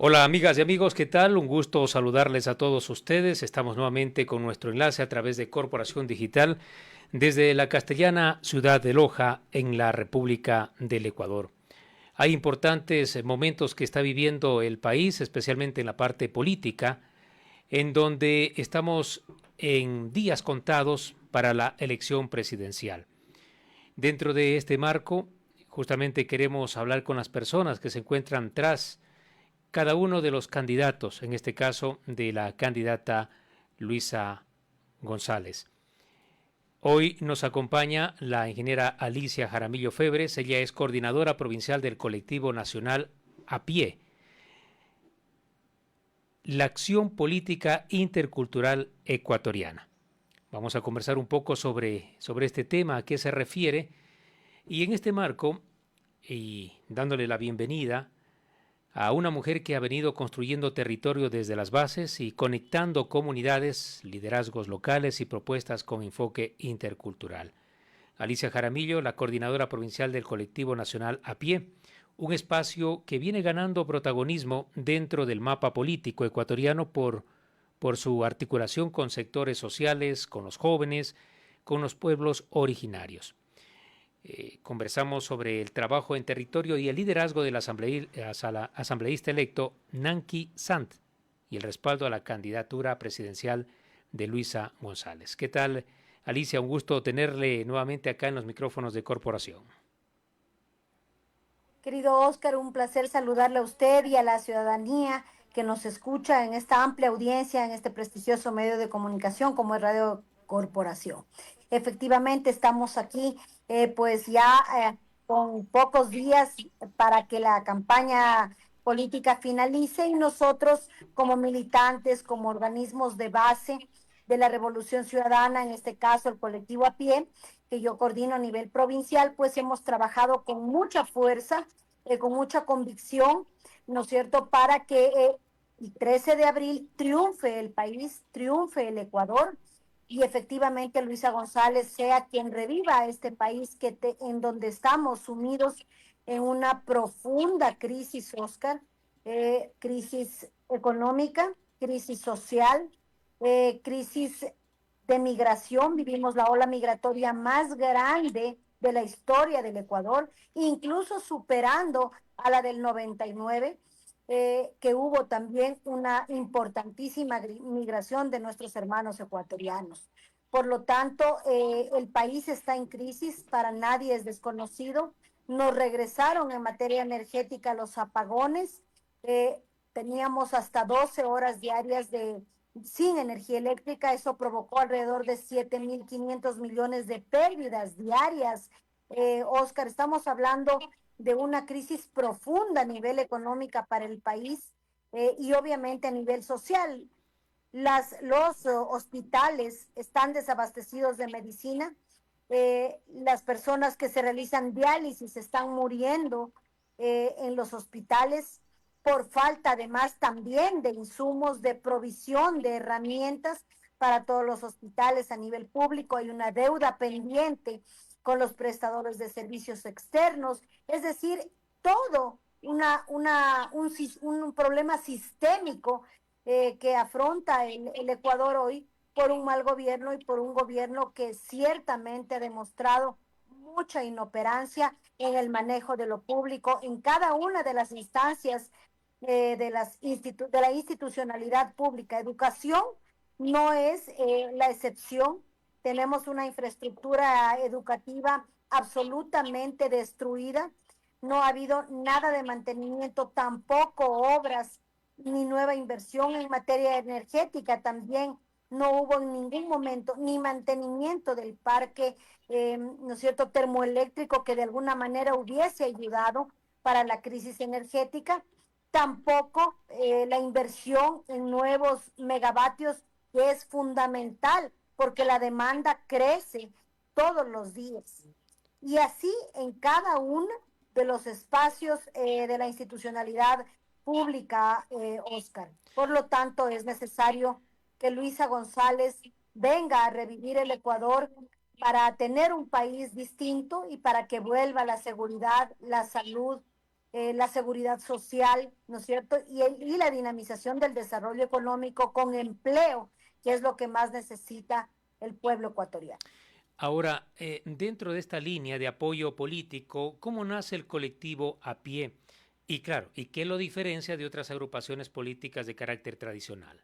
Hola amigas y amigos, ¿qué tal? Un gusto saludarles a todos ustedes. Estamos nuevamente con nuestro enlace a través de Corporación Digital desde la castellana ciudad de Loja en la República del Ecuador. Hay importantes momentos que está viviendo el país, especialmente en la parte política, en donde estamos en días contados para la elección presidencial. Dentro de este marco, justamente queremos hablar con las personas que se encuentran tras cada uno de los candidatos, en este caso de la candidata Luisa González. Hoy nos acompaña la ingeniera Alicia Jaramillo Febres, ella es coordinadora provincial del colectivo nacional A Pie, la acción política intercultural ecuatoriana. Vamos a conversar un poco sobre este tema, a qué se refiere, y en este marco, y dándole la bienvenida a una mujer que ha venido construyendo territorio desde las bases y conectando comunidades, liderazgos locales y propuestas con enfoque intercultural. Alicia Jaramillo, la coordinadora provincial del colectivo nacional A Pie, un espacio que viene ganando protagonismo dentro del mapa político ecuatoriano por su articulación con sectores sociales, con los jóvenes, con los pueblos originarios. Conversamos sobre el trabajo en territorio y el liderazgo del asambleísta electo Nancy Sant y el respaldo a la candidatura presidencial de Luisa González. ¿Qué tal, Alicia? Un gusto tenerle nuevamente acá en los micrófonos de Corporación. Querido Oscar, un placer saludarle a usted y a la ciudadanía que nos escucha en esta amplia audiencia, en este prestigioso medio de comunicación como es Radio Corporación. Efectivamente, estamos aquí pues ya con pocos días para que la campaña política finalice y nosotros como militantes, como organismos de base de la Revolución Ciudadana, en este caso el colectivo A Pie, que yo coordino a nivel provincial, pues hemos trabajado con mucha fuerza, con mucha convicción, ¿no es cierto?, para que el 13 de abril triunfe el país, triunfe el Ecuador y efectivamente Luisa González sea quien reviva este país en donde estamos sumidos en una profunda crisis, Oscar, crisis económica, crisis social, crisis de migración, vivimos la ola migratoria más grande de la historia del Ecuador, incluso superando a la del 99, que hubo también una importantísima migración de nuestros hermanos ecuatorianos. Por lo tanto, el país está en crisis, para nadie es desconocido. Nos regresaron en materia energética los apagones, teníamos hasta 12 horas diarias sin energía eléctrica, eso provocó alrededor de 7.500 millones de pérdidas diarias. Oscar, estamos hablando de una crisis profunda a nivel económica para el país y obviamente a nivel social. Los hospitales están desabastecidos de medicina, las personas que se realizan diálisis están muriendo en los hospitales por falta además también de insumos, de provisión de herramientas para todos los hospitales a nivel público. Hay una deuda pendiente con los prestadores de servicios externos, es decir, todo un problema sistémico que afronta el Ecuador hoy por un mal gobierno y por un gobierno que ciertamente ha demostrado mucha inoperancia en el manejo de lo público en cada una de las instancias de la institucionalidad pública. Educación no es la excepción. Tenemos una infraestructura educativa absolutamente destruida. No ha habido nada de mantenimiento, tampoco obras ni nueva inversión en materia energética. También no hubo en ningún momento ni mantenimiento del parque, ¿no es cierto?, termoeléctrico que de alguna manera hubiese ayudado para la crisis energética. Tampoco la inversión en nuevos megavatios, que es fundamental porque la demanda crece todos los días. Y así en cada uno de los espacios de la institucionalidad pública, Oscar. Por lo tanto, es necesario que Luisa González venga a revivir el Ecuador para tener un país distinto y para que vuelva la seguridad, la salud, la seguridad social, ¿no es cierto? Y la dinamización del desarrollo económico con empleo, que es lo que más necesita el pueblo ecuatoriano. Ahora, dentro de esta línea de apoyo político, ¿cómo nace el colectivo a pie? Y claro, ¿y qué lo diferencia de otras agrupaciones políticas de carácter tradicional?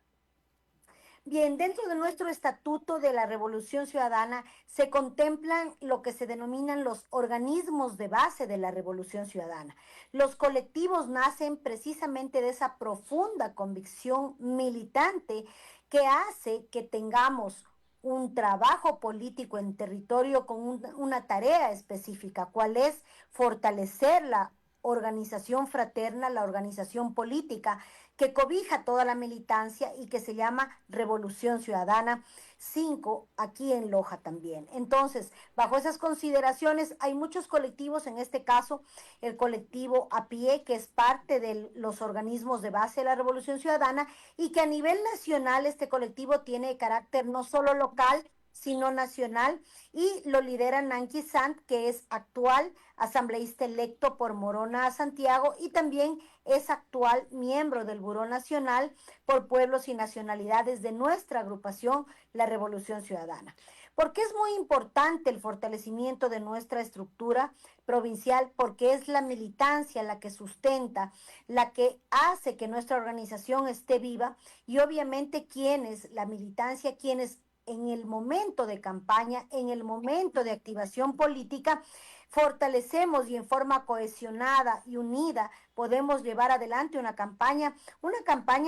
Bien, dentro de nuestro estatuto de la Revolución Ciudadana se contemplan lo que se denominan los organismos de base de la Revolución Ciudadana. Los colectivos nacen precisamente de esa profunda convicción militante que hace que tengamos un trabajo político en territorio con una tarea específica, cuál es fortalecer la organización fraterna, la organización política que cobija toda la militancia y que se llama Revolución Ciudadana 5 aquí en Loja también. Entonces, bajo esas consideraciones, hay muchos colectivos, en este caso, el colectivo a pie, que es parte de los organismos de base de la Revolución Ciudadana, y que a nivel nacional este colectivo tiene carácter no solo local, sino nacional, y lo lidera Nancy Sant, que es actual asambleísta electo por Morona Santiago y también es actual miembro del Buró Nacional por Pueblos y Nacionalidades de nuestra agrupación, la Revolución Ciudadana. Porque es muy importante el fortalecimiento de nuestra estructura provincial, porque es la militancia la que sustenta, la que hace que nuestra organización esté viva y obviamente quienes, la militancia, quienes en el momento de campaña, en el momento de activación política, fortalecemos y en forma cohesionada y unida podemos llevar adelante una campaña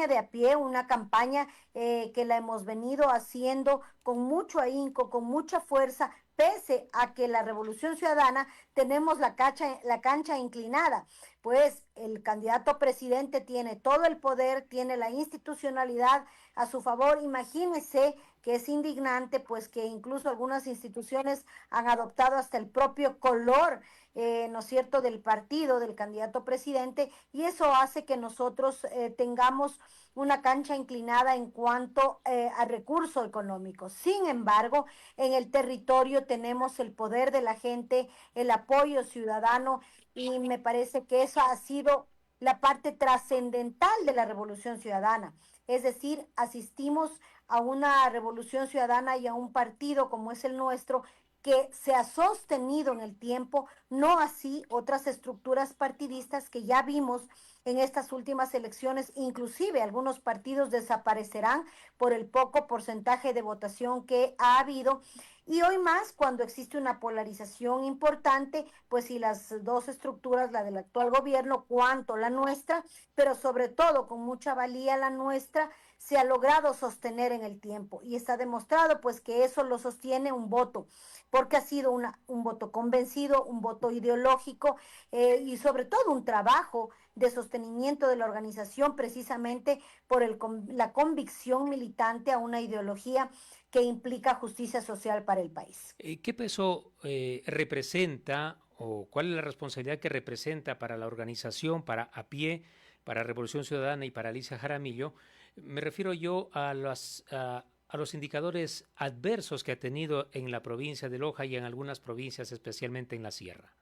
de a pie, una campaña que la hemos venido haciendo con mucho ahínco, con mucha fuerza, pese a que la Revolución Ciudadana tenemos la cancha inclinada, pues el candidato presidente tiene todo el poder, tiene la institucionalidad a su favor. Imagínense que es indignante, pues que incluso algunas instituciones han adoptado hasta el propio color, ¿no es cierto?, del partido, del candidato presidente, y eso hace que nosotros tengamos una cancha inclinada en cuanto a recursos económicos. Sin embargo, en el territorio tenemos el poder de la gente, el apoyo ciudadano, y me parece que eso ha sido la parte trascendental de la Revolución Ciudadana. Es decir, asistimos a una revolución ciudadana y a un partido como es el nuestro que se ha sostenido en el tiempo, no así otras estructuras partidistas que ya vimos en estas últimas elecciones, inclusive algunos partidos desaparecerán por el poco porcentaje de votación que ha habido. Y hoy más, cuando existe una polarización importante, pues si las dos estructuras, la del actual gobierno, cuanto la nuestra, pero sobre todo con mucha valía la nuestra, se ha logrado sostener en el tiempo y está demostrado pues que eso lo sostiene un voto, porque ha sido un voto convencido, un voto ideológico y sobre todo un trabajo de sostenimiento de la organización precisamente por la convicción militante a una ideología que implica justicia social para el país. ¿Qué peso representa o cuál es la responsabilidad que representa para la organización, para a pie, para Revolución Ciudadana y para Alicia Jaramillo? Me refiero yo a los indicadores adversos que ha tenido en la provincia de Loja y en algunas provincias, especialmente en la sierra.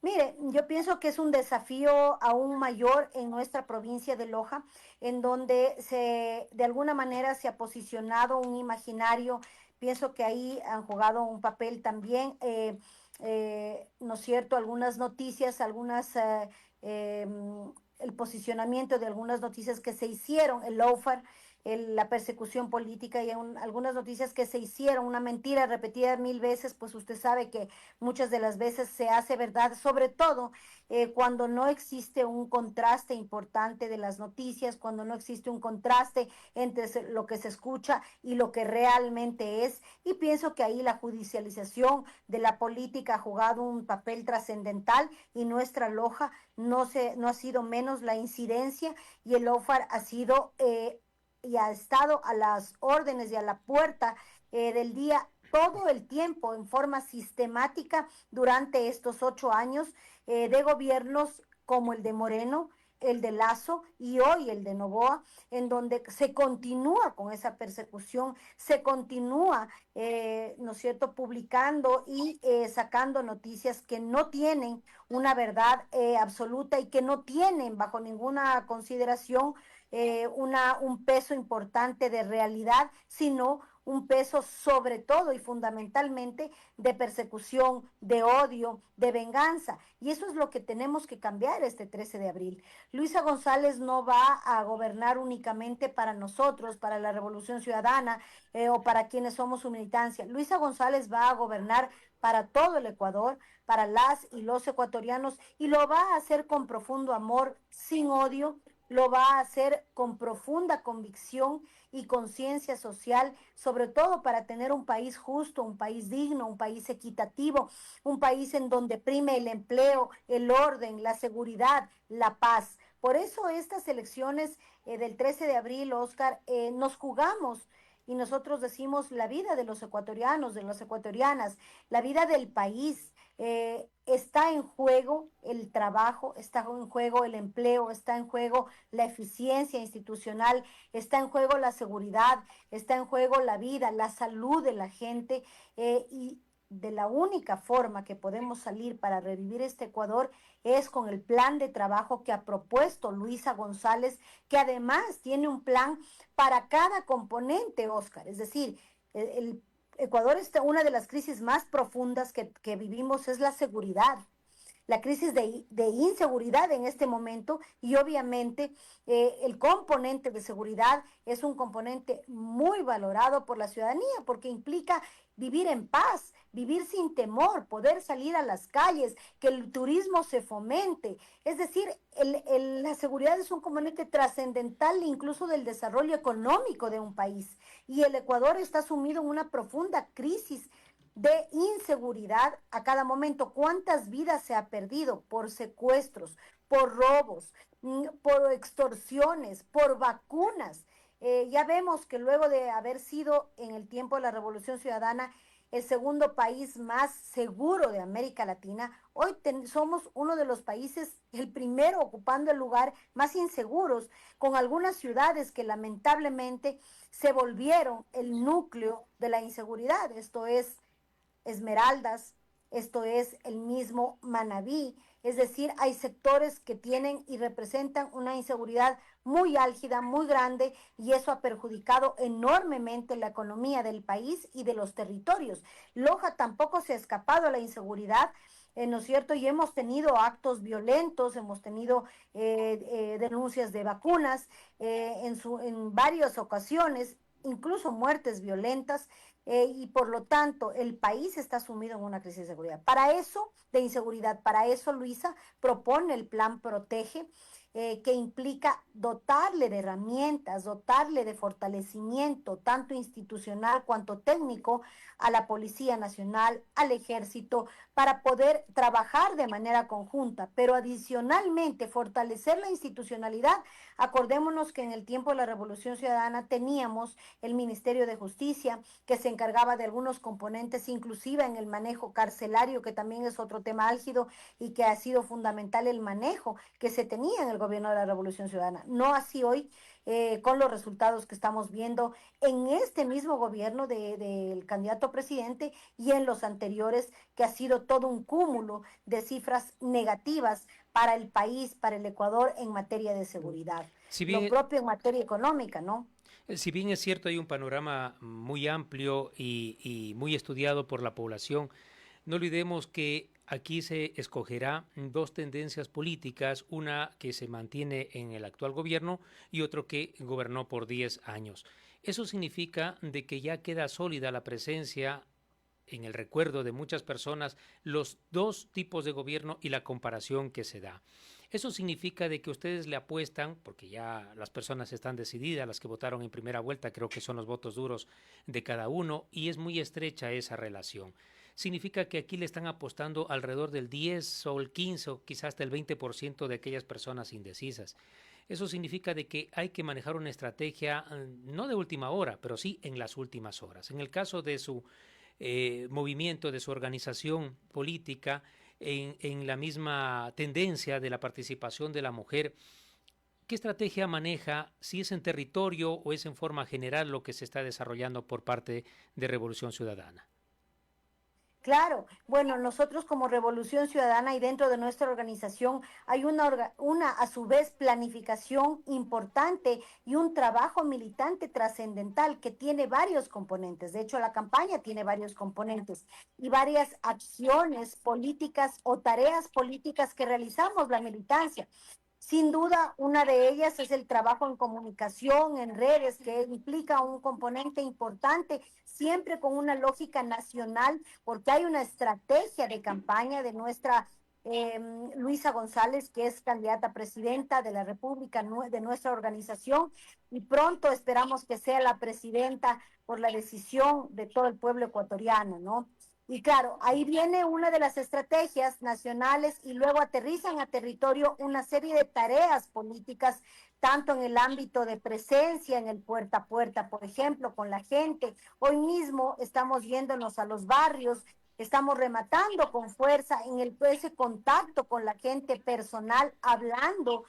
Mire, yo pienso que es un desafío aún mayor en nuestra provincia de Loja, en donde de alguna manera se ha posicionado un imaginario. Pienso que ahí han jugado un papel también, ¿no es cierto? Algunas noticias, eh, el posicionamiento de algunas noticias que se hicieron, el lawfare, la persecución política y algunas noticias que se hicieron, una mentira repetida 1000 veces, pues usted sabe que muchas de las veces se hace verdad, sobre todo cuando no existe un contraste importante de las noticias, cuando no existe un contraste entre lo que se escucha y lo que realmente es. Y pienso que ahí la judicialización de la política ha jugado un papel trascendental y nuestra Loja no ha sido menos la incidencia y el OFAR ha sido y ha estado a las órdenes y a la puerta del día todo el tiempo en forma sistemática durante estos 8 años de gobiernos como el de Moreno, el de Lazo y hoy el de Noboa, en donde se continúa con esa persecución, se continúa, ¿no es cierto?, publicando y sacando noticias que no tienen una verdad absoluta y que no tienen bajo ninguna consideración un peso importante de realidad, sino un peso sobre todo y fundamentalmente de persecución, de odio, de venganza. Y eso es lo que tenemos que cambiar este 13 de abril. Luisa González no va a gobernar únicamente para nosotros, para la Revolución Ciudadana o para quienes somos su militancia. Luisa González va a gobernar para todo el Ecuador, para las y los ecuatorianos, y lo va a hacer con profundo amor, sin odio, lo va a hacer con profunda convicción y conciencia social, sobre todo para tener un país justo, un país digno, un país equitativo, un país en donde prime el empleo, el orden, la seguridad, la paz. Por eso estas elecciones del 13 de abril, Oscar, nos jugamos y nosotros decimos la vida de los ecuatorianos, de las ecuatorianas, la vida del país. Está en juego el trabajo, está en juego el empleo, está en juego la eficiencia institucional, está en juego la seguridad, está en juego la vida, la salud de la gente y de la única forma que podemos salir para revivir este Ecuador es con el plan de trabajo que ha propuesto Luisa González, que además tiene un plan para cada componente, Oscar. Es decir, el Ecuador está, una de las crisis más profundas que vivimos es la seguridad, la crisis de inseguridad en este momento y obviamente el componente de seguridad es un componente muy valorado por la ciudadanía porque implica vivir en paz, vivir sin temor, poder salir a las calles, que el turismo se fomente. Es decir, la seguridad es un componente trascendental incluso del desarrollo económico de un país. Y el Ecuador está sumido en una profunda crisis de inseguridad a cada momento. ¿Cuántas vidas se ha perdido por secuestros, por robos, por extorsiones, por vacunas? Ya vemos que luego de haber sido en el tiempo de la Revolución Ciudadana el segundo país más seguro de América Latina, hoy somos uno de los países, el primero ocupando el lugar más inseguros, con algunas ciudades que lamentablemente se volvieron el núcleo de la inseguridad. Esto es Esmeraldas, esto es el mismo Manabí, es decir, hay sectores que tienen y representan una inseguridad muy álgida, muy grande, y eso ha perjudicado enormemente la economía del país y de los territorios. Loja tampoco se ha escapado a la inseguridad, ¿no es cierto? Y hemos tenido actos violentos, hemos tenido denuncias de vacunas en varias ocasiones, incluso muertes violentas, y por lo tanto el país está sumido en una crisis de seguridad. Para eso, de inseguridad, para eso Luisa propone el plan Protege, que implica dotarle de herramientas, dotarle de fortalecimiento, tanto institucional cuanto técnico, a la Policía Nacional, al Ejército, para poder trabajar de manera conjunta, pero adicionalmente fortalecer la institucionalidad. Acordémonos que en el tiempo de la Revolución Ciudadana teníamos el Ministerio de Justicia, que se encargaba de algunos componentes, inclusive en el manejo carcelario, que también es otro tema álgido y que ha sido fundamental el manejo que se tenía en el gobierno de la Revolución Ciudadana. No así hoy, con los resultados que estamos viendo en este mismo gobierno del candidato presidente y en los anteriores, que ha sido todo un cúmulo de cifras negativas para el país, para el Ecuador en materia de seguridad. Si Lo bien, propio en materia económica, ¿no? si bien es cierto, hay un panorama muy amplio y muy estudiado por la población, no olvidemos que aquí se escogerá dos tendencias políticas, una que se mantiene en el actual gobierno y otro que gobernó por 10 años. Eso significa de que ya queda sólida la presencia en el recuerdo de muchas personas los dos tipos de gobierno y la comparación que se da. Eso significa de que ustedes le apuestan, porque ya las personas están decididas, las que votaron en primera vuelta, creo que son los votos duros de cada uno, y es muy estrecha esa relación. Significa que aquí le están apostando alrededor del 10 o el 15 o quizás hasta el 20% de aquellas personas indecisas. Eso significa de que hay que manejar una estrategia no de última hora, pero sí en las últimas horas. En el caso de su movimiento, de su organización política, en la misma tendencia de la participación de la mujer, ¿Qué estrategia maneja, si es en territorio o es en forma general lo que se está desarrollando por parte de Revolución Ciudadana? Claro, bueno, nosotros como Revolución Ciudadana y dentro de nuestra organización hay una a su vez planificación importante y un trabajo militante trascendental que tiene varios componentes. De hecho, la campaña tiene varios componentes y varias acciones políticas o tareas políticas que realizamos la militancia. Sin duda, una de ellas es el trabajo en comunicación, en redes, que implica un componente importante, siempre con una lógica nacional, porque hay una estrategia de campaña de nuestra Luisa González, que es candidata a presidenta de la República, de nuestra organización, y pronto esperamos que sea la presidenta por la decisión de todo el pueblo ecuatoriano, ¿no? Y claro, ahí viene una de las estrategias nacionales y luego aterrizan a territorio una serie de tareas políticas, tanto en el ámbito de presencia, en el puerta a puerta, por ejemplo, con la gente. Hoy mismo estamos yéndonos a los barrios, estamos rematando con fuerza en ese contacto con la gente personal, hablando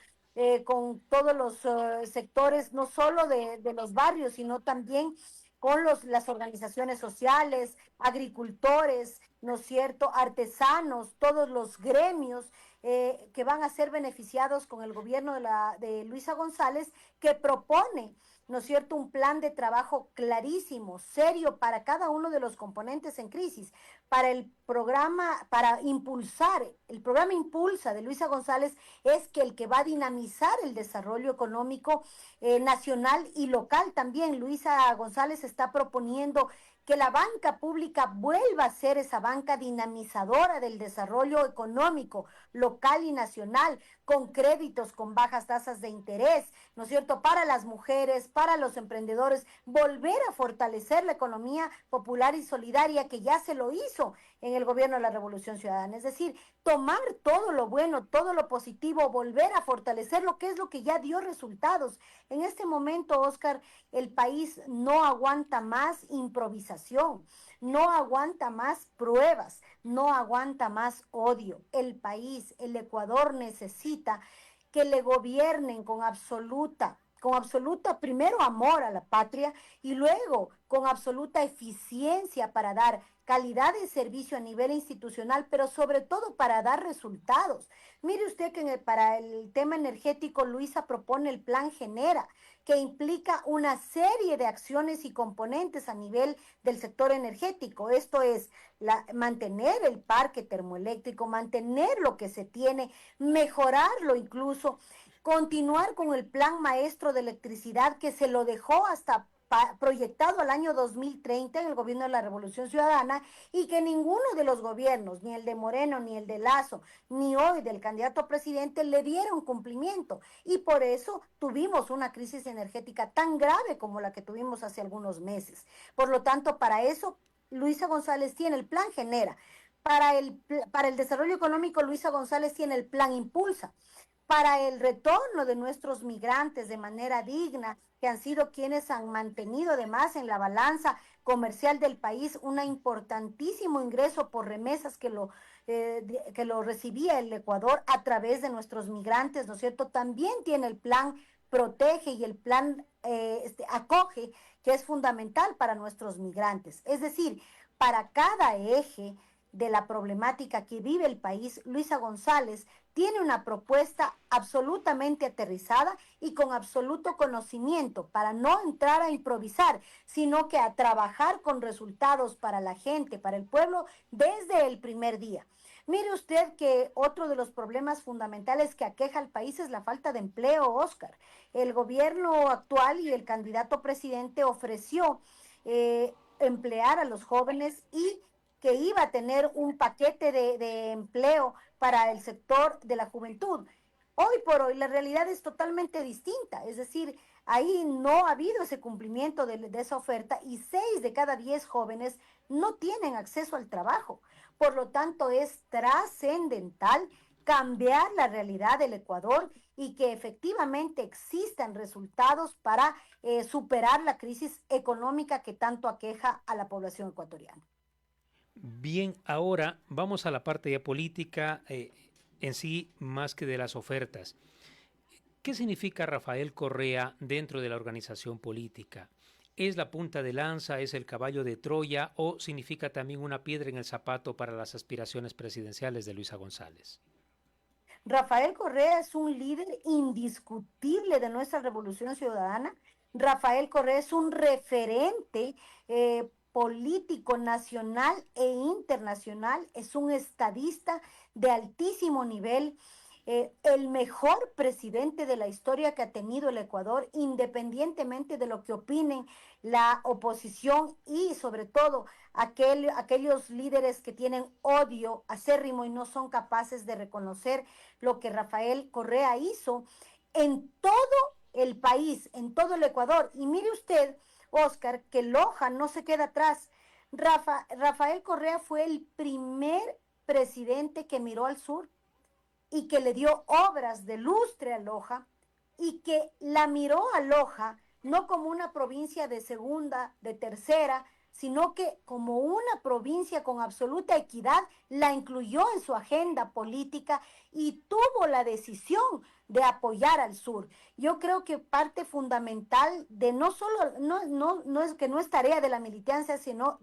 con todos los sectores, no solo de los barrios, sino también con las organizaciones sociales, agricultores, ¿no es cierto?, artesanos, todos los gremios que van a ser beneficiados con el gobierno de Luisa González, que propone, ¿no es cierto?, un plan de trabajo clarísimo, serio para cada uno de los componentes en crisis, para el programa, para impulsar, el programa Impulsa de Luisa González es que el que va a dinamizar el desarrollo económico nacional y local también. Luisa González está proponiendo que la banca pública vuelva a ser esa banca dinamizadora del desarrollo económico local y nacional, con créditos con bajas tasas de interés, ¿no es cierto?, para las mujeres, para los emprendedores, volver a fortalecer la economía popular y solidaria que ya se lo hizo en el gobierno de la Revolución Ciudadana. Es decir, tomar todo lo bueno, todo lo positivo, volver a fortalecer lo que es lo que ya dio resultados. En este momento, Oscar, el país no aguanta más improvisación, no aguanta más pruebas, no aguanta más odio. El país, el Ecuador necesita que le gobiernen con absoluta, primero amor a la patria y luego con absoluta eficiencia para dar calidad de servicio a nivel institucional, pero sobre todo para dar resultados. Mire usted que para el tema energético, Luisa propone el plan Genera, que implica una serie de acciones y componentes a nivel del sector energético. Esto es mantener el parque termoeléctrico, mantener lo que se tiene, mejorarlo incluso, continuar con el plan maestro de electricidad que se lo dejó hasta proyectado al año 2030 en el gobierno de la Revolución Ciudadana y que ninguno de los gobiernos, ni el de Moreno, ni el de Lazo, ni hoy del candidato a presidente, le dieron cumplimiento. Y por eso tuvimos una crisis energética tan grave como la que tuvimos hace algunos meses. Por lo tanto, para eso, Luisa González tiene el plan Genera. Para el desarrollo económico, Luisa González tiene el plan Impulsa para el retorno de nuestros migrantes de manera digna, que han sido quienes han mantenido además en la balanza comercial del país un importantísimo ingreso por remesas que lo recibía el Ecuador a través de nuestros migrantes, ¿no es cierto? También tiene el plan Protege y el plan Acoge, que es fundamental para nuestros migrantes. Es decir, para cada eje de la problemática que vive el país, Luisa González tiene una propuesta absolutamente aterrizada y con absoluto conocimiento para no entrar a improvisar, sino que a trabajar con resultados para la gente, para el pueblo, desde el primer día. Mire usted que otro de los problemas fundamentales que aqueja al país es la falta de empleo, Oscar. El gobierno actual y el candidato presidente ofreció emplear a los jóvenes y que iba a tener un paquete de empleo para el sector de la juventud. Hoy por hoy la realidad es totalmente distinta, es decir, ahí no ha habido ese cumplimiento de esa oferta y 6 de cada 10 jóvenes no tienen acceso al trabajo. Por lo tanto, es trascendental cambiar la realidad del Ecuador y que efectivamente existan resultados para superar la crisis económica que tanto aqueja a la población ecuatoriana. Bien, ahora vamos a la parte ya política en sí más que de las ofertas. ¿Qué significa Rafael Correa dentro de la organización política? ¿Es la punta de lanza, es el caballo de Troya o significa también una piedra en el zapato para las aspiraciones presidenciales de Luisa González? Rafael Correa es un líder indiscutible de nuestra revolución ciudadana. Rafael Correa es un referente político nacional e internacional, es un estadista de altísimo nivel, el mejor presidente de la historia que ha tenido el Ecuador, independientemente de lo que opinen la oposición y sobre todo aquellos líderes que tienen odio acérrimo y no son capaces de reconocer lo que Rafael Correa hizo en todo el país, en todo el Ecuador. Y mire usted, Oscar, que Loja no se queda atrás. Rafael Correa fue el primer presidente que miró al sur y que le dio obras de lustre a Loja y que la miró a Loja no como una provincia de segunda, de tercera, sino que como una provincia con absoluta equidad, la incluyó en su agenda política y tuvo la decisión de apoyar al sur. Yo creo que parte fundamental de no solo, no es que no es tarea de la militancia, sino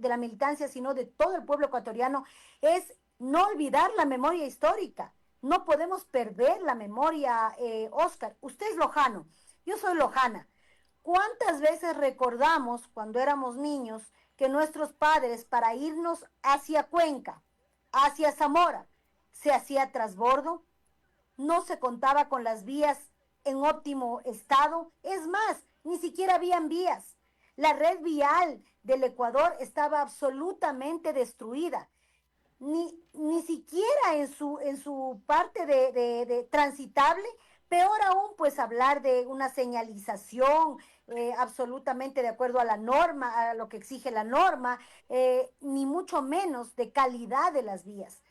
de todo el pueblo ecuatoriano, es no olvidar la memoria histórica. No podemos perder la memoria, Oscar. Usted es lojano, yo soy lojana. ¿Cuántas veces recordamos cuando éramos niños que nuestros padres para irnos hacia Cuenca, hacia Zamora, se hacía trasbordo? No se contaba con las vías en óptimo estado. Es más, ni siquiera habían vías. La red vial del Ecuador estaba absolutamente destruida. Ni siquiera en su parte de transitable, peor aún pues hablar de una señalización absolutamente de acuerdo a la norma, a lo que exige la norma, ni mucho menos de calidad de las vías.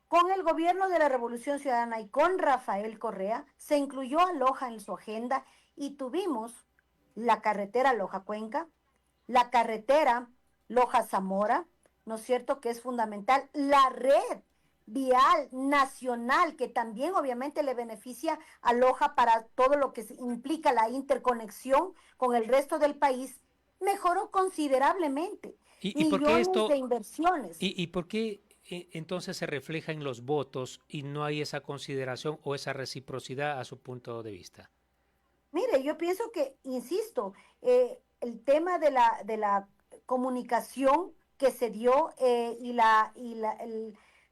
Con el gobierno de la Revolución Ciudadana y con Rafael Correa se incluyó a Loja en su agenda y tuvimos la carretera Loja-Cuenca, la carretera Loja-Zamora, ¿no es cierto? Que es fundamental. La red vial nacional, que también obviamente le beneficia a Loja para todo lo que implica la interconexión con el resto del país, mejoró considerablemente. ¿Y por qué Millones de esto, inversiones. y por qué entonces se refleja en los votos y no hay esa consideración o esa reciprocidad a su punto de vista? Mire, yo pienso que, insisto, el tema de la comunicación que se dio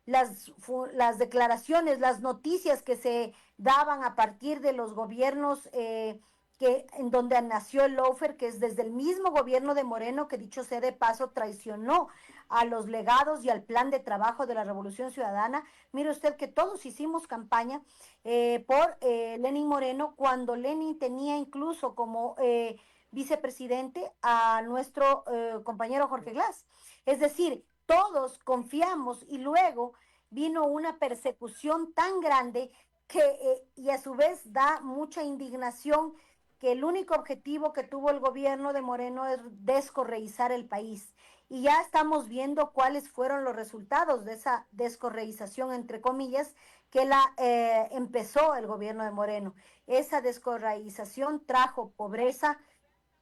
las declaraciones, las noticias que se daban a partir de los gobiernos en donde nació el Lawfare, que es desde el mismo gobierno de Moreno, que dicho sea de paso, traicionó a los legados y al plan de trabajo de la Revolución Ciudadana. Mire usted que todos hicimos campaña por Lenín Moreno, cuando Lenín tenía incluso como vicepresidente a nuestro compañero Jorge Glass. Es decir, todos confiamos y luego vino una persecución tan grande que, y a su vez da mucha indignación que el único objetivo que tuvo el gobierno de Moreno es descorreizar el país. Y ya estamos viendo cuáles fueron los resultados de esa descorreización, entre comillas, que empezó el gobierno de Moreno. Esa descorreización trajo pobreza,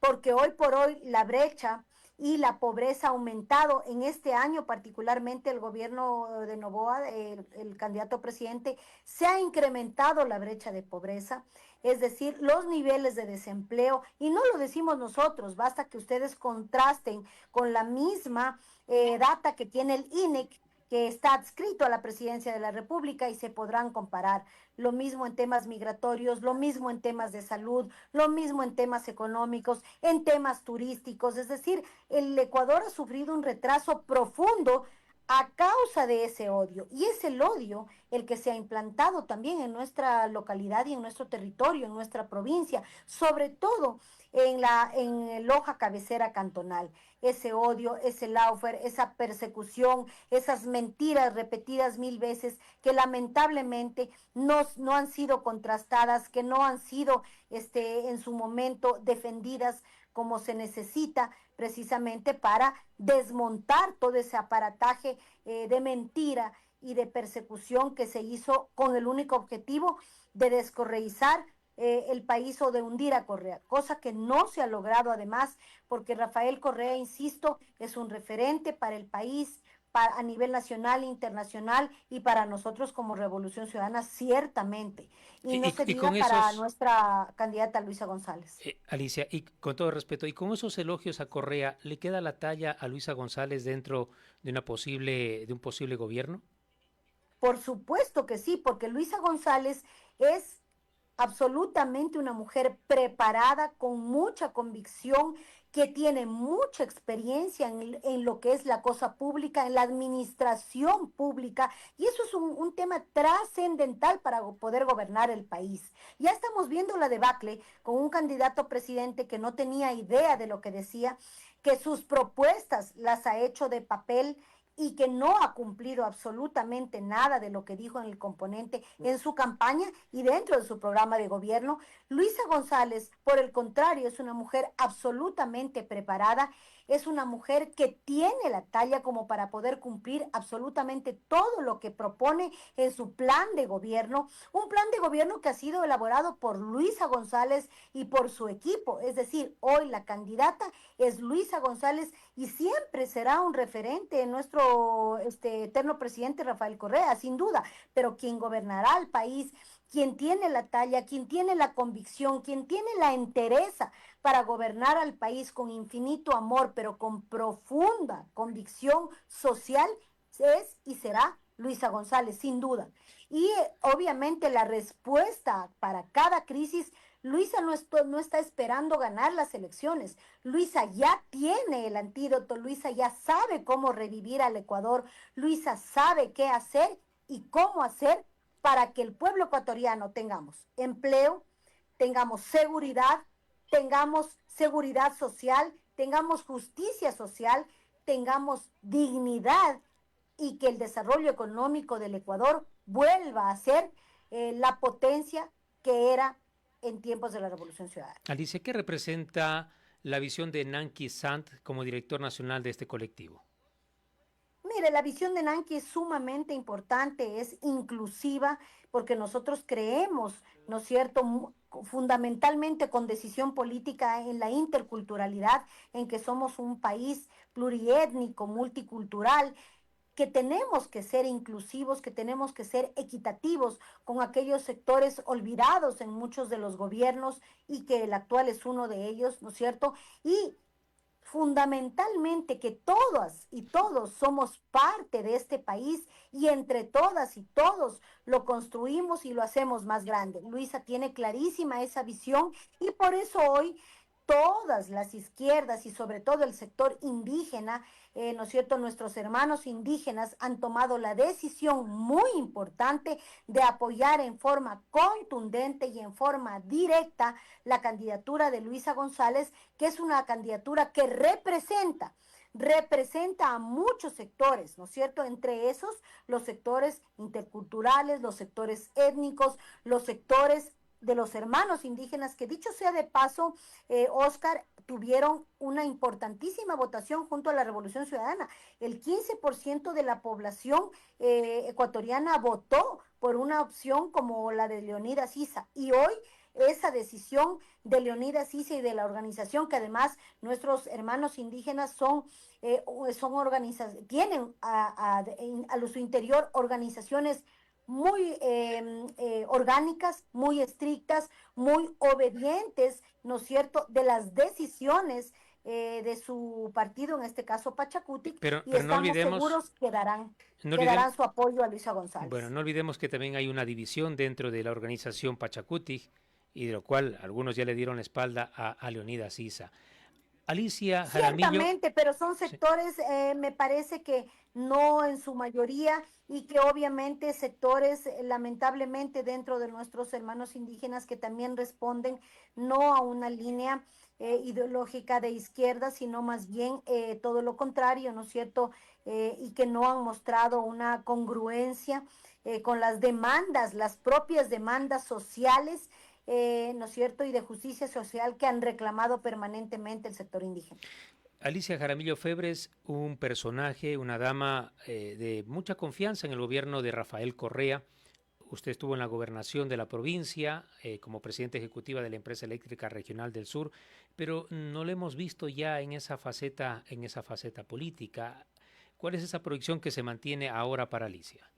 porque hoy por hoy la brecha y la pobreza ha aumentado. En este año particularmente el gobierno de Noboa, el candidato presidente, se ha incrementado la brecha de pobreza, es decir, los niveles de desempleo, y no lo decimos nosotros, basta que ustedes contrasten con la misma data que tiene el INEC, que está adscrito a la presidencia de la República y se podrán comparar. Lo mismo en temas migratorios, lo mismo en temas de salud, lo mismo en temas económicos, en temas turísticos. Es decir, el Ecuador ha sufrido un retraso profundo a causa de ese odio. Y es el odio el que se ha implantado también en nuestra localidad y en nuestro territorio, en nuestra provincia, sobre todo en Loja cabecera cantonal. Ese odio, ese lawfare, esa persecución, esas mentiras repetidas 1000 veces que lamentablemente no han sido contrastadas, que no han sido en su momento defendidas como se necesita precisamente para desmontar todo ese aparataje de mentira y de persecución que se hizo con el único objetivo de descorreizar el país o de hundir a Correa, cosa que no se ha logrado además, porque Rafael Correa, insisto, es un referente para el país, a nivel nacional e internacional y para nosotros como Revolución Ciudadana, ciertamente. Y no se Y con diga para esos, nuestra candidata Luisa González. Alicia, y con todo respeto, y con esos elogios a Correa, ¿le queda la talla a Luisa González dentro de de un posible gobierno? Por supuesto que sí, porque Luisa González es absolutamente una mujer preparada, con mucha convicción, que tiene mucha experiencia en lo que es la cosa pública, en la administración pública, y eso es un tema trascendental para poder gobernar el país. Ya estamos viendo la debacle con un candidato a presidente que no tenía idea de lo que decía, que sus propuestas las ha hecho de papel y que no ha cumplido absolutamente nada de lo que dijo en el componente en su campaña y dentro de su programa de gobierno. Luisa González, por el contrario, es una mujer absolutamente preparada, es una mujer que tiene la talla como para poder cumplir absolutamente todo lo que propone en su plan de gobierno, un plan de gobierno que ha sido elaborado por Luisa González y por su equipo, es decir, hoy la candidata es Luisa González y siempre será un referente en nuestro eterno presidente Rafael Correa, sin duda, pero quien gobernará el país, quien tiene la talla, quien tiene la convicción, quien tiene la entereza para gobernar al país con infinito amor, pero con profunda convicción social, es y será Luisa González, sin duda. Y obviamente la respuesta para cada crisis, Luisa no está esperando ganar las elecciones. Luisa ya tiene el antídoto, Luisa ya sabe cómo revivir al Ecuador, Luisa sabe qué hacer y cómo hacer para que el pueblo ecuatoriano tengamos empleo, tengamos seguridad social, tengamos justicia social, tengamos dignidad y que el desarrollo económico del Ecuador vuelva a ser la potencia que era en tiempos de la Revolución Ciudadana. Alicia, ¿qué representa la visión de Nanki Sant como director nacional de este colectivo? Mire, la visión de Nanki es sumamente importante, es inclusiva, porque nosotros creemos, ¿no es cierto?, fundamentalmente con decisión política en la interculturalidad, en que somos un país pluriétnico, multicultural, que tenemos que ser inclusivos, que tenemos que ser equitativos con aquellos sectores olvidados en muchos de los gobiernos y que el actual es uno de ellos, ¿no es cierto? Y fundamentalmente que todas y todos somos parte de este país y entre todas y todos lo construimos y lo hacemos más grande. Luisa tiene clarísima esa visión y por eso hoy todas las izquierdas y sobre todo el sector indígena, ¿no es cierto? Nuestros hermanos indígenas han tomado la decisión muy importante de apoyar en forma contundente y en forma directa la candidatura de Luisa González, que es una candidatura que representa a muchos sectores, ¿no es cierto? Entre esos, los sectores interculturales, los sectores étnicos, los sectores de los hermanos indígenas, que dicho sea de paso, Oscar, tuvieron una importantísima votación junto a la Revolución Ciudadana. El 15% de la población ecuatoriana votó por una opción como la de Leonidas Issa. Y hoy esa decisión de Leonidas Issa y de la organización, que además nuestros hermanos indígenas tienen a su interior organizaciones muy orgánicas, muy estrictas, muy obedientes, ¿no es cierto?, de las decisiones de su partido, en este caso Pachacutic, y Pero estamos seguros no que olvidemos, darán su apoyo a Luisa bueno, González. no olvidemos que también hay una división dentro de la organización Pachacuti y de lo cual algunos ya le dieron la espalda a Leonidas Issa. Alicia Jaramillo, Ciertamente, pero son sí, sectores, me parece que no en su mayoría y que obviamente sectores, lamentablemente, dentro de nuestros hermanos indígenas que también responden no a una línea ideológica de izquierda, sino más bien todo lo contrario, ¿no es cierto? Y que no han mostrado una congruencia con las demandas, las propias demandas sociales, ¿no es cierto?, y de justicia social que han reclamado permanentemente el sector indígena. Alicia Jaramillo Febres, un personaje, una dama de mucha confianza en el gobierno de Rafael Correa, usted estuvo en la gobernación de la provincia como presidenta ejecutiva de la empresa eléctrica regional del sur, pero no lo hemos visto ya en esa faceta política. ¿Cuál es esa proyección que se mantiene ahora para Alicia?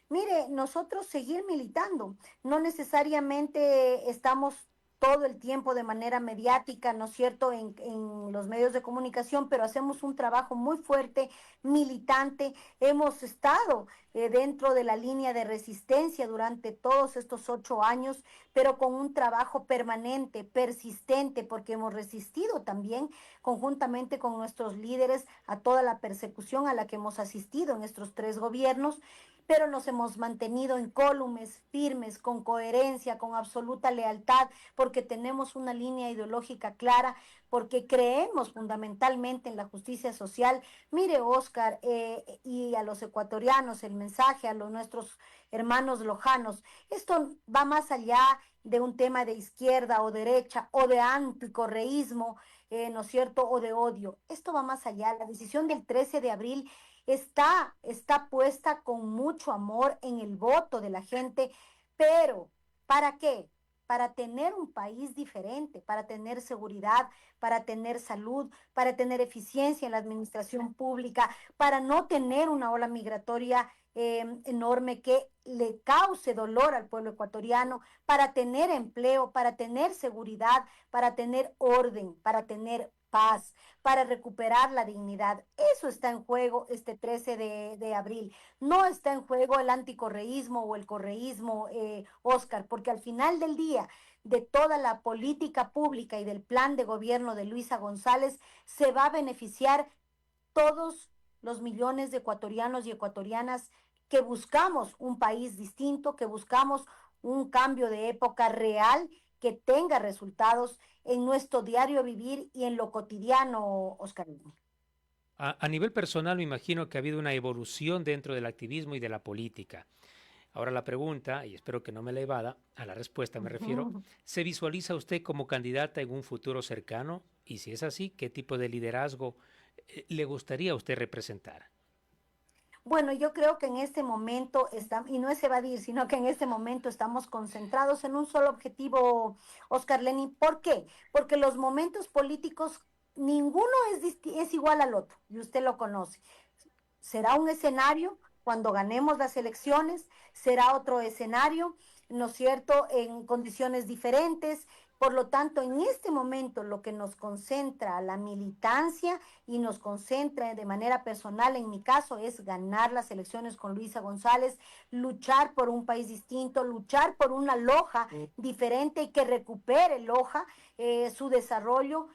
Mire, nosotros seguir militando, no necesariamente estamos todo el tiempo de manera mediática, ¿no es cierto?, en los medios de comunicación, pero hacemos un trabajo muy fuerte, militante. Hemos estado dentro de la línea de resistencia durante todos estos 8 años, pero con un trabajo permanente, persistente, porque hemos resistido también conjuntamente con nuestros líderes a toda la persecución a la que hemos asistido en estos 3 gobiernos, pero nos hemos mantenido incólumes, firmes, con coherencia, con absoluta lealtad, porque tenemos una línea ideológica clara, porque creemos fundamentalmente en la justicia social. Mire, Oscar, y a los ecuatorianos, el mensaje a los nuestros hermanos lojanos, esto va más allá de un tema de izquierda o derecha o de anticorreísmo, ¿no es cierto?, o de odio. Esto va más allá. La decisión del 13 de abril está puesta con mucho amor en el voto de la gente, pero ¿para qué? Para tener un país diferente, para tener seguridad, para tener salud, para tener eficiencia en la administración pública, para no tener una ola migratoria enorme que le cause dolor al pueblo ecuatoriano, para tener empleo, para tener seguridad, para tener orden, para tener paz, para recuperar la dignidad. Eso está en juego este 13 de abril. No está en juego el anticorreísmo o el correísmo, Oscar, porque al final del día, de toda la política pública y del plan de gobierno de Luisa González, se va a beneficiar todos los millones de ecuatorianos y ecuatorianas que buscamos un país distinto, que buscamos un cambio de época real que tenga resultados en nuestro diario vivir y en lo cotidiano, Oscar. A nivel personal, me imagino que ha habido una evolución dentro del activismo y de la política. Ahora la pregunta, y espero que no me la evada, a la respuesta me refiero, ¿se visualiza usted como candidata en un futuro cercano? Y si es así, ¿qué tipo de liderazgo le gustaría a usted representar? Bueno, yo creo que en este momento estamos, y no es evadir, sino que en este momento estamos concentrados en un solo objetivo, Oscar Lenin. ¿Por qué? Porque los momentos políticos, ninguno es igual al otro, y usted lo conoce. Será un escenario cuando ganemos las elecciones, será otro escenario, ¿no es cierto?, en condiciones diferentes. Por lo tanto, en este momento lo que nos concentra la militancia y nos concentra de manera personal, en mi caso, es ganar las elecciones con Luisa González, luchar por un país distinto, luchar por una Loja diferente y que recupere Loja su desarrollo,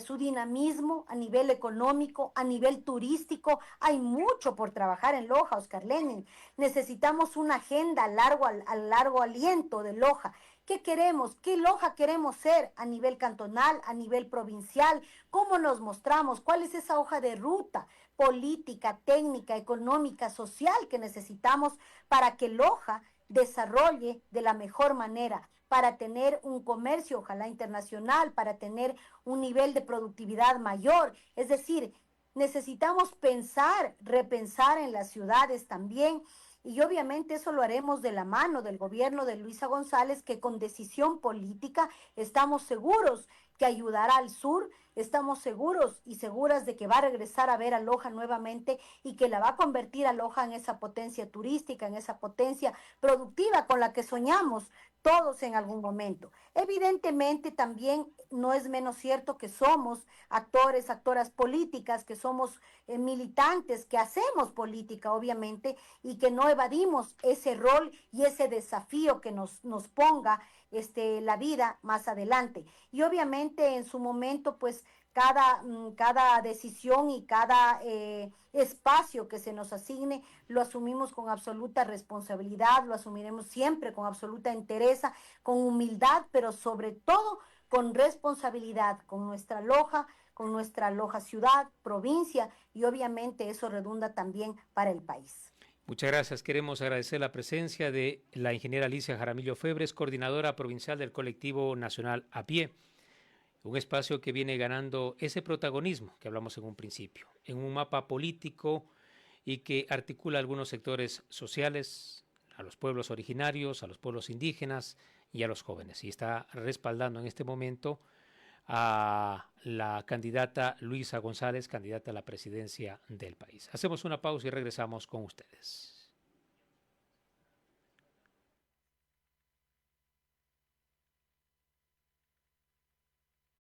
su dinamismo a nivel económico, a nivel turístico. Hay mucho por trabajar en Loja, Oscar Lenin. Necesitamos una agenda a largo aliento de Loja. ¿Qué queremos? ¿Qué Loja queremos ser a nivel cantonal, a nivel provincial? ¿Cómo nos mostramos? ¿Cuál es esa hoja de ruta política, técnica, económica, social que necesitamos para que Loja desarrolle de la mejor manera, para tener un comercio, ojalá internacional, para tener un nivel de productividad mayor? Es decir, necesitamos pensar, repensar en las ciudades también. Y obviamente eso lo haremos de la mano del gobierno de Luisa González, que con decisión política estamos seguros que ayudará al sur, estamos seguros y seguras de que va a regresar a ver a Loja nuevamente y que la va a convertir a Loja en esa potencia turística, en esa potencia productiva con la que soñamos todos en algún momento. Evidentemente también no es menos cierto que somos actores, actoras políticas, que somos militantes, que hacemos política, obviamente, y que no evadimos ese rol y ese desafío que nos ponga la vida más adelante. Y obviamente en su momento, pues cada decisión y cada espacio que se nos asigne lo asumimos con absoluta responsabilidad, lo asumiremos siempre con absoluta entereza, con humildad, pero sobre todo con responsabilidad, con nuestra Loja ciudad, provincia, y obviamente eso redunda también para el país. Muchas gracias. Queremos agradecer la presencia de la ingeniera Alicia Jaramillo Febres, coordinadora provincial del colectivo nacional A Pie, un espacio que viene ganando ese protagonismo que hablamos en un principio, en un mapa político y que articula algunos sectores sociales, a los pueblos originarios, a los pueblos indígenas y a los jóvenes. Y está respaldando en este momento a la candidata Luisa González, candidata a la presidencia del país. Hacemos una pausa y regresamos con ustedes.